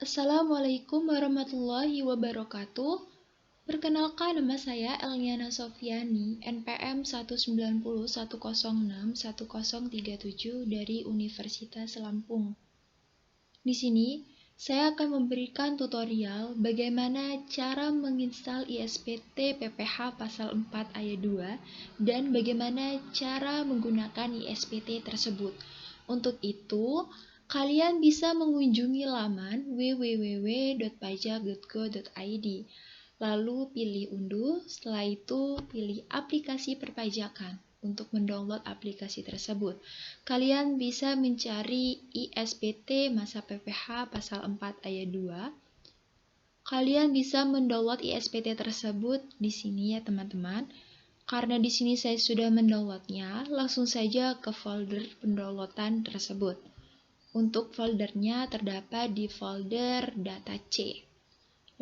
Assalamualaikum warahmatullahi wabarakatuh. Perkenalkan, nama saya Elniana Sofiani, NPM 190106137 dari Universitas Lampung. Di sini, saya akan memberikan tutorial bagaimana cara menginstal ISPT PPH pasal 4 ayat 2 dan bagaimana cara menggunakan ISPT tersebut. Untuk itu, kalian bisa mengunjungi laman www.pajak.go.id. Lalu pilih unduh, setelah itu pilih aplikasi perpajakan. Untuk mendownload aplikasi tersebut, kalian bisa mencari ISPT masa PPH pasal 4 ayat 2. Kalian bisa mendownload ISPT tersebut di sini ya teman-teman. Karena di sini saya sudah mendownloadnya, langsung saja ke folder pendownloadan tersebut. Untuk foldernya terdapat di folder data C.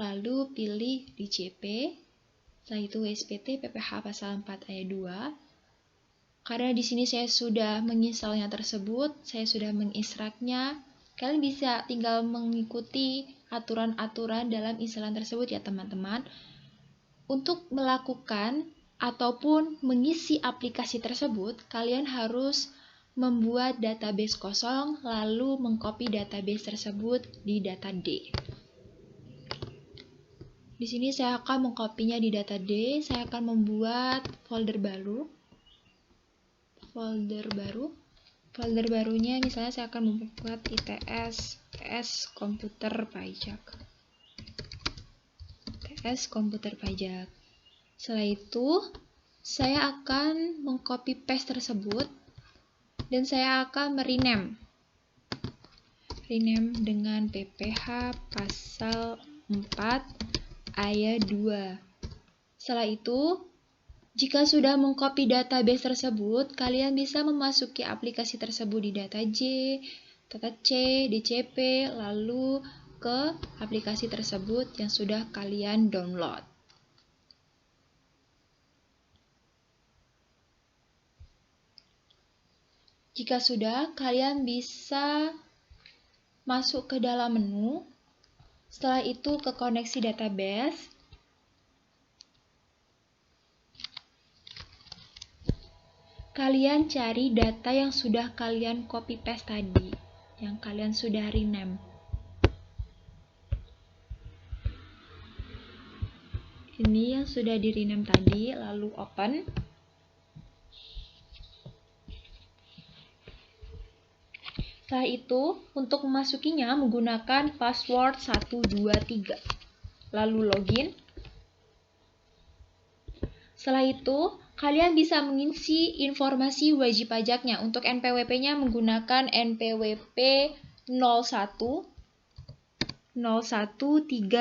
Lalu pilih di CP, setelah itu ISPT PPH pasal 4 ayat 2. Karena di sini saya sudah menginstalnya tersebut, saya sudah mengekstraknya. Kalian bisa tinggal mengikuti aturan-aturan dalam instalan tersebut ya teman-teman. Untuk melakukan ataupun mengisi aplikasi tersebut, kalian harus membuat database kosong, lalu mengcopy database tersebut di data D. Di sini saya akan mengkopinya di data D. Saya akan membuat folder baru. Folder barunya misalnya saya akan membuat ITS komputer pajak. Setelah itu, saya akan mengcopy paste tersebut dan saya akan rename dengan PPH pasal 4 ayat 2. Setelah itu, jika sudah mengcopy database tersebut, kalian bisa memasuki aplikasi tersebut di data J, data C, DCP, lalu ke aplikasi tersebut yang sudah kalian download. Jika sudah, kalian bisa masuk ke dalam menu. Setelah itu ke koneksi database. Kalian cari data yang sudah kalian copy paste tadi, yang kalian sudah rename. Ini yang sudah di rename tadi, lalu open. Setelah itu, untuk memasukinya menggunakan password 123. Lalu login. Setelah itu, kalian bisa mengisi informasi wajib pajaknya. Untuk NPWP-nya menggunakan NPWP 01 385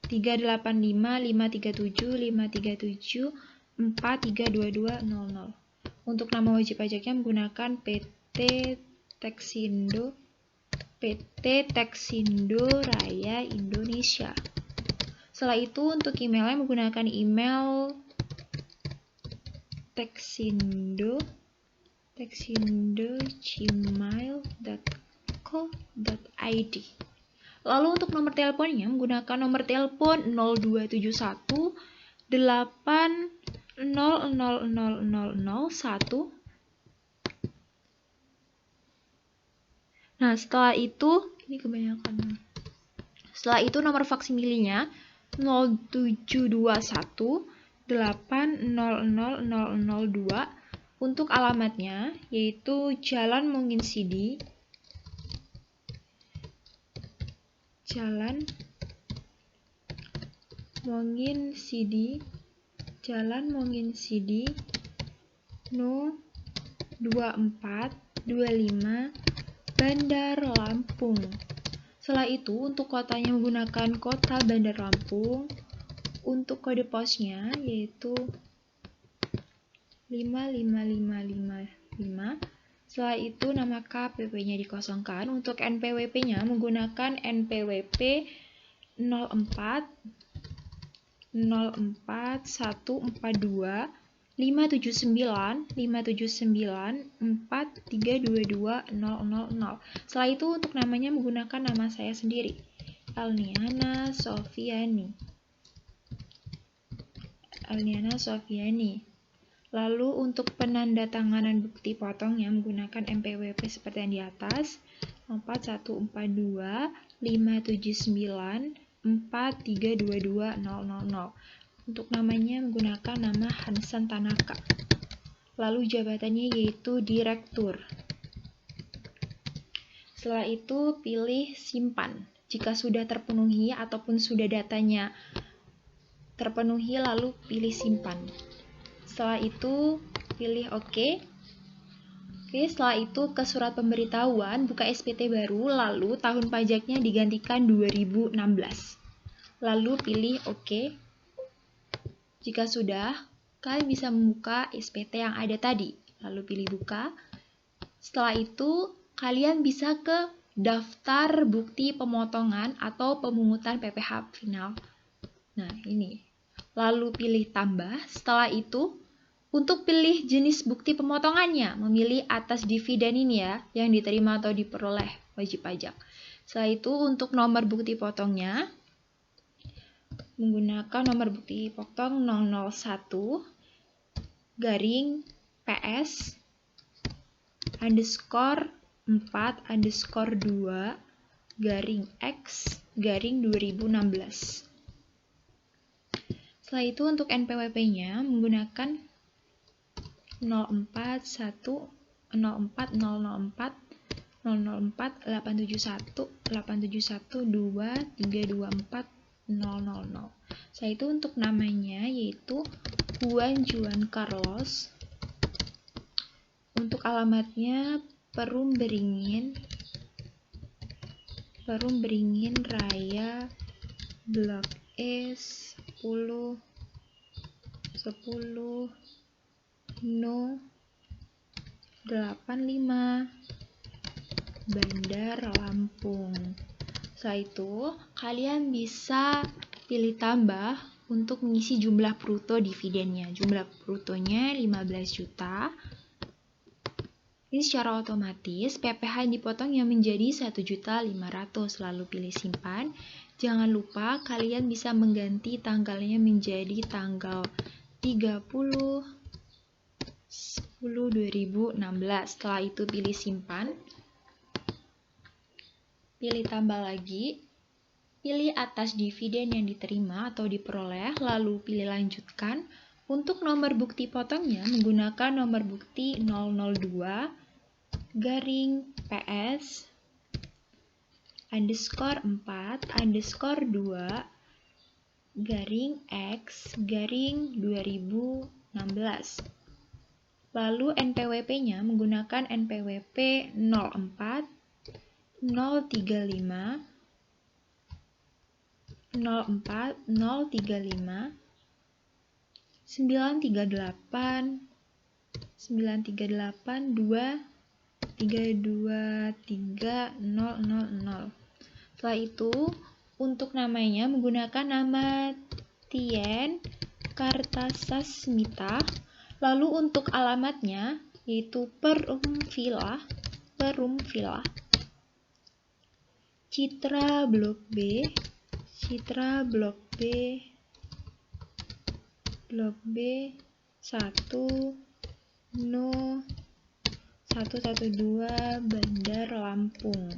537 537 4322 00. Untuk nama wajib pajaknya menggunakan PT Texindo Raya Indonesia. Setelah itu untuk emailnya menggunakan email texindo@gmail.co.id. Lalu untuk nomor teleponnya menggunakan nomor telepon 0271 8000001. Nah, setelah itu nomor faksimilenya 0721 8000002. Untuk alamatnya yaitu Jalan Mongin Sidi, No 2425 Bandar Lampung. Setelah itu untuk kotanya menggunakan kota Bandar Lampung. Untuk kode posnya yaitu 55555. Setelah itu nama KPP-nya dikosongkan. Untuk NPWP-nya menggunakan NPWP 04 142 579 4322000. Setelah itu untuk namanya menggunakan nama saya sendiri, Elniana Sofiani. Lalu untuk penandatanganan bukti potongnya menggunakan MPWP seperti yang di atas, 4142 579 4322000. Untuk namanya menggunakan nama Hansan Tanaka. Lalu jabatannya yaitu direktur. Setelah itu pilih simpan. Jika sudah terpenuhi ataupun sudah datanya terpenuhi, lalu pilih simpan. Setelah itu pilih OK. Setelah itu ke surat pemberitahuan, buka SPT baru, lalu tahun pajaknya digantikan 2016. Lalu pilih OK. Jika sudah, kalian bisa membuka SPT yang ada tadi. Lalu pilih buka. Setelah itu, kalian bisa ke daftar bukti pemotongan atau pemungutan PPh final. Nah, ini. Lalu pilih tambah. Setelah itu, untuk pilih jenis bukti pemotongannya, memilih atas dividen ini ya, yang diterima atau diperoleh wajib pajak. Setelah itu, untuk nomor bukti potongnya, menggunakan nomor bukti potong 001 garing PS underscore 4 underscore 2 garing X garing 2016. Setelah itu untuk NPWP-nya menggunakan 041004 004 871 871 2 324 000. Setelah itu untuk namanya yaitu Juan Carlos. Untuk alamatnya Perum Beringin Raya Blok E 10 No 85 Bandar Lampung. Setelah itu, kalian bisa pilih tambah untuk mengisi jumlah bruto dividennya. Jumlah brutonya 15 juta. Ini secara otomatis PPh yang dipotong yang menjadi 1.500.000, lalu pilih simpan. Jangan lupa kalian bisa mengganti tanggalnya menjadi tanggal 30/10/2016. Setelah itu pilih simpan. Pilih tambah lagi. Pilih atas dividen yang diterima atau diperoleh, lalu pilih lanjutkan. Untuk nomor bukti potongnya menggunakan nomor bukti 002 garing PS underscore 4 underscore 2 garing X garing 2016. Lalu NPWP-nya menggunakan NPWP 04 035 04 035 938 2 323 000. Setelah itu, untuk namanya menggunakan nama Tien Kartasasmita. Lalu untuk alamatnya yaitu Perum Villa Citra Blok B 1 No 112 Bandar Lampung.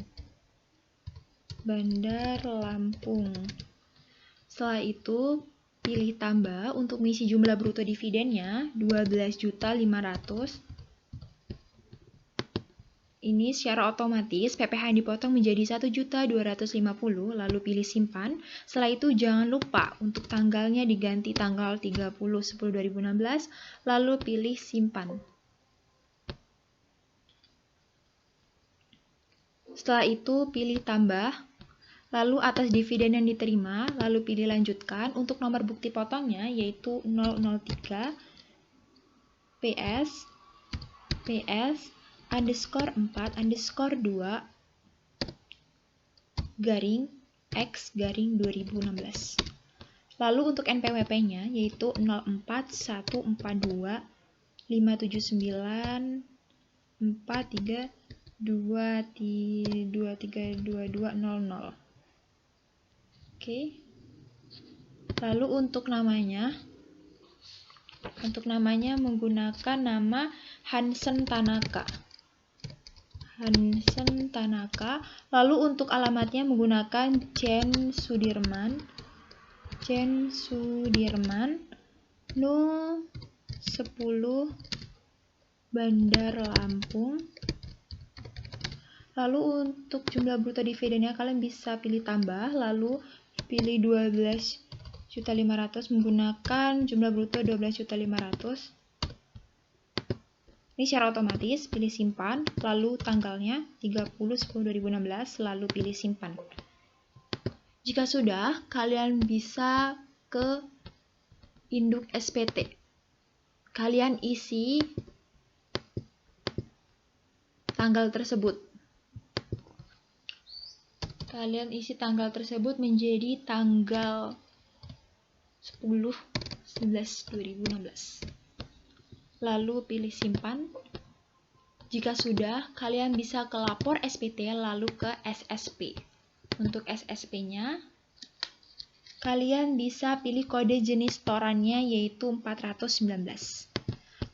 Setelah itu pilih tambah untuk mengisi jumlah bruto dividennya 12.500.000. Ini secara otomatis PPh yang dipotong menjadi 1.250.000, lalu pilih simpan. Setelah itu jangan lupa untuk tanggalnya diganti tanggal 30/10/2016, lalu pilih simpan. Setelah itu pilih tambah, lalu atas dividen yang diterima, lalu pilih lanjutkan. Untuk nomor bukti potongnya yaitu 003 PS underscore 4 underscore 2 garing X garing 2016. Lalu untuk NPWP-nya yaitu 04142 579 432232200. Oke. Lalu untuk namanya menggunakan nama Hansen Tanaka. Lalu untuk alamatnya menggunakan Chen Sudirman No 10 Bandar Lampung. Lalu untuk jumlah bruto dividennya kalian bisa pilih tambah, lalu pilih 12.500.000 menggunakan jumlah bruto 12.500.000. Ini secara otomatis, pilih simpan, lalu tanggalnya 30/10/2016, lalu pilih simpan. Jika sudah, kalian bisa ke induk SPT. Kalian isi tanggal tersebut. Menjadi tanggal 10/11/2016. Lalu pilih simpan. Jika sudah, kalian bisa ke lapor SPT lalu ke SSP. Untuk SSP-nya, kalian bisa pilih kode jenis setorannya yaitu 419.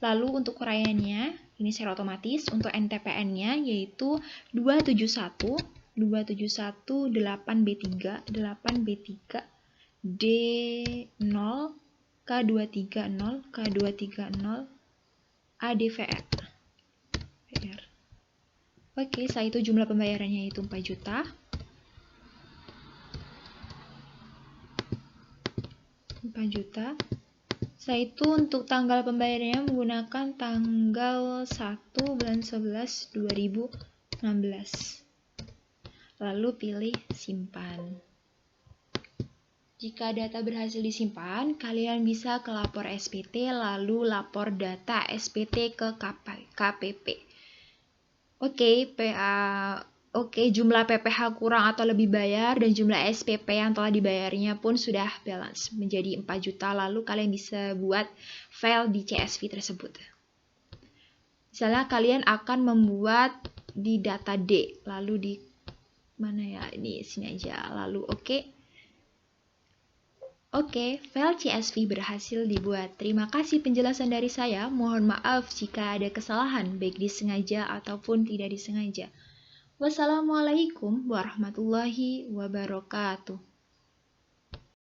Lalu untuk uraiannya, ini secara otomatis. Untuk NTPN-nya yaitu 271 8B3 D0 K230 K230 ADVR. Oke, setelah itu jumlah pembayarannya yaitu 4 juta. Setelah itu untuk tanggal pembayarannya menggunakan tanggal 1 bulan 11 2016. Lalu pilih simpan. Jika data berhasil disimpan, kalian bisa ke lapor SPT lalu lapor data SPT ke KPP. Oke, jumlah PPh kurang atau lebih bayar dan jumlah SPP yang telah dibayarnya pun sudah balance menjadi 4 juta. Lalu kalian bisa buat file di CSV tersebut. Misalnya kalian akan membuat di data D, lalu di mana ya? Ini sini aja. Lalu Oke, file CSV berhasil dibuat. Terima kasih penjelasan dari saya. Mohon maaf jika ada kesalahan, baik disengaja ataupun tidak disengaja. Wassalamualaikum warahmatullahi wabarakatuh.